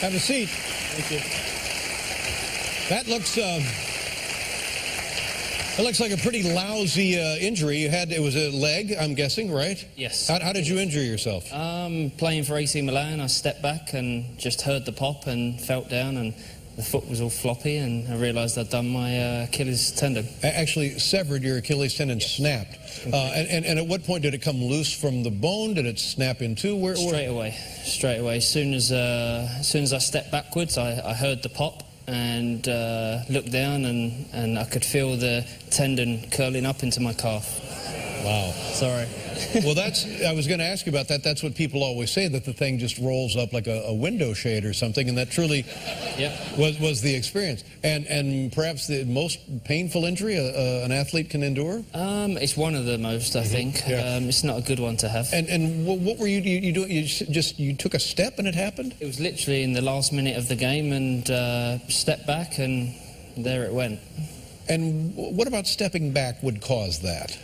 Have a seat. Thank you. That looks like a pretty lousy injury. It was a leg, I'm guessing, right? Yes. How did you injure yourself? Playing for AC Milan, I stepped back and just heard the pop and felt down, and the foot was all floppy, and I realised I'd done my Achilles tendon. Actually severed your Achilles tendon, yes. Snapped. And at what point did it come loose from the bone? Did it snap in two? Straight away. As soon as I stepped backwards, I heard the pop and looked down, and I could feel the tendon curling up into my calf. Wow. Sorry. Well, I was going to ask you about that. That's what people always say, that the thing just rolls up like a window shade or something, and that truly was the experience. And perhaps the most painful injury an athlete can endure? It's one of the most, I think. Yeah. It's not a good one to have. And what were you doing? You took a step and it happened? It was literally in the last minute of the game, and stepped back, and there it went. And what about stepping back would cause that?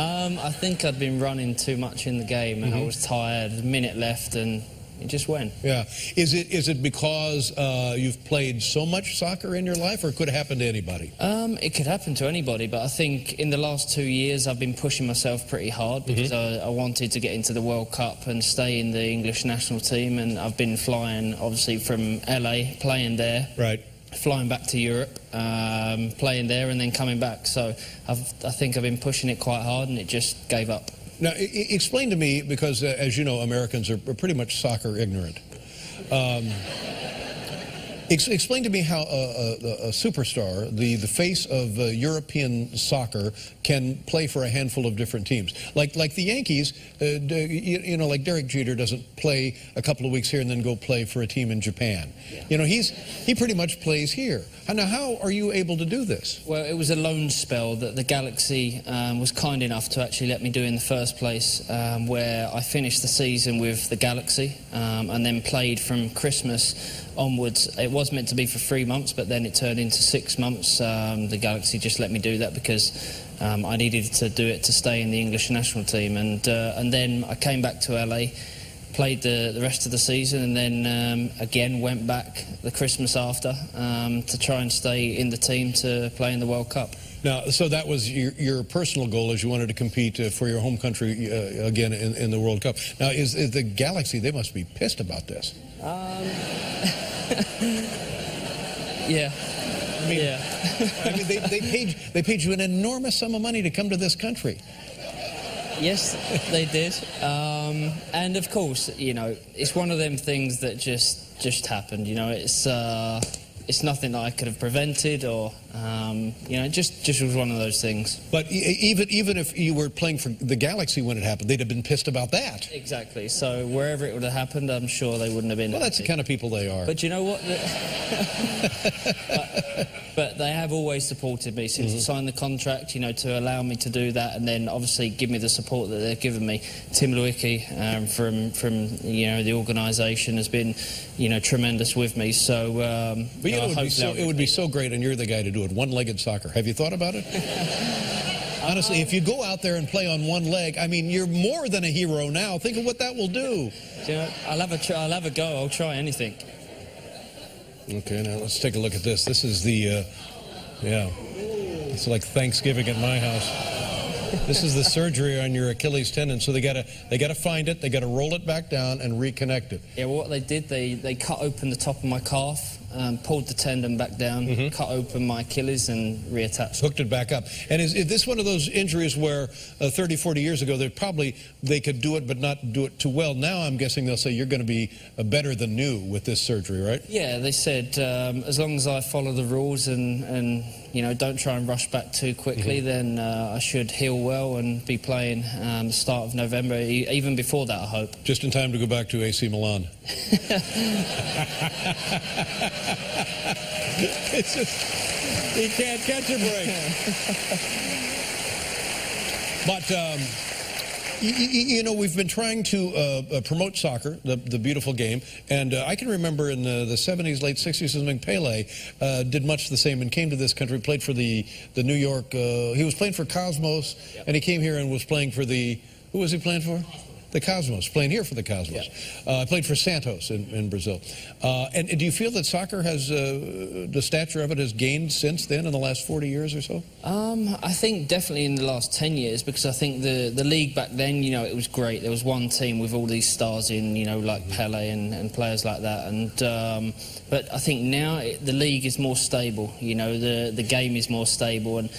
I think I'd been running too much in the game, and I was tired, a minute left, and it just went. Yeah. Is it because you've played so much soccer in your life, or could it happen to anybody? It could happen to anybody, but I think in the last 2 years I've been pushing myself pretty hard because I wanted to get into the World Cup and stay in the English national team, and I've been flying, obviously, from LA, playing there. Right. Flying back to Europe, playing there, and then coming back. So I think I've been pushing it quite hard, and it just gave up. Now, explain to me, because as you know, Americans are pretty much soccer ignorant. Explain to me how a superstar, the face of European soccer, can play for a handful of different teams. Like the Yankees, you know, like Derek Jeter doesn't play a couple of weeks here and then go play for a team in Japan. Yeah. You know, he pretty much plays here. Now, how are you able to do this? Well, it was a loan spell that the Galaxy was kind enough to actually let me do in the first place, where I finished the season with the Galaxy and then played from Christmas onwards. It was meant to be for 3 months, but then it turned into 6 months. The Galaxy just let me do that because I needed to do it to stay in the English national team. And then I came back to LA, played the rest of the season, and then again went back the Christmas after to try and stay in the team to play in the World Cup. Now, so that was your personal goal, is you wanted to compete for your home country again in the World Cup. Now, is the Galaxy, they must be pissed about this. Yeah. I mean, they paid you an enormous sum of money to come to this country. Yes, they did. And of course, you know, it's one of them things that just happened. You know, it's nothing that I could have prevented, or you know, it just was one of those things. But even if you were playing for the Galaxy when it happened, they'd have been pissed about that. Exactly. So wherever it would have happened, I'm sure they wouldn't have been. Well, that's the kind of people they are. But you know what? But they have always supported me since I signed the contract, you know, to allow me to do that, and then obviously give me the support that they've given me. Tim Lewicki from you know, the organisation has been, you know, tremendous with me. So, but you know, it would be so great, and you're the guy to do it. One-legged soccer. Have you thought about it? Honestly, if you go out there and play on one leg, I mean, you're more than a hero now. Think of what that will do. You know, I'll have a go. I'll try anything. Okay, now let's take a look at this. This is the, yeah, it's like Thanksgiving at my house. This is the surgery on your Achilles tendon. So they gotta find it, they gotta roll it back down and reconnect it. Yeah, well, what they did, they cut open the top of my calf, pulled the tendon back down, cut open my Achilles and reattached. Hooked it back up. And is this one of those injuries where 30, 40 years ago they could do it but not do it too well? Now I'm guessing they'll say you're going to be better than new with this surgery, right? Yeah, they said as long as I follow the rules and you know, don't try and rush back too quickly, then I should heal well and be playing the start of November, even before that, I hope. Just in time to go back to AC Milan. It's just, he can't catch a break. But, you know, we've been trying to promote soccer, the beautiful game, and I can remember in the 70s, late 60s, something, Pele did much the same and came to this country, played for the New York, he was playing for Cosmos, and he came here and was playing for who was he playing for? the Cosmos, playing here for the Cosmos. I played for Santos in Brazil. And do you feel that soccer has, the stature of it has gained since then in the last 40 years or so? I think definitely in the last 10 years, because I think the league back then, you know, it was great. There was one team with all these stars in, you know, like Pele and players like that. And but I think now the league is more stable. You know, the game is more stable, and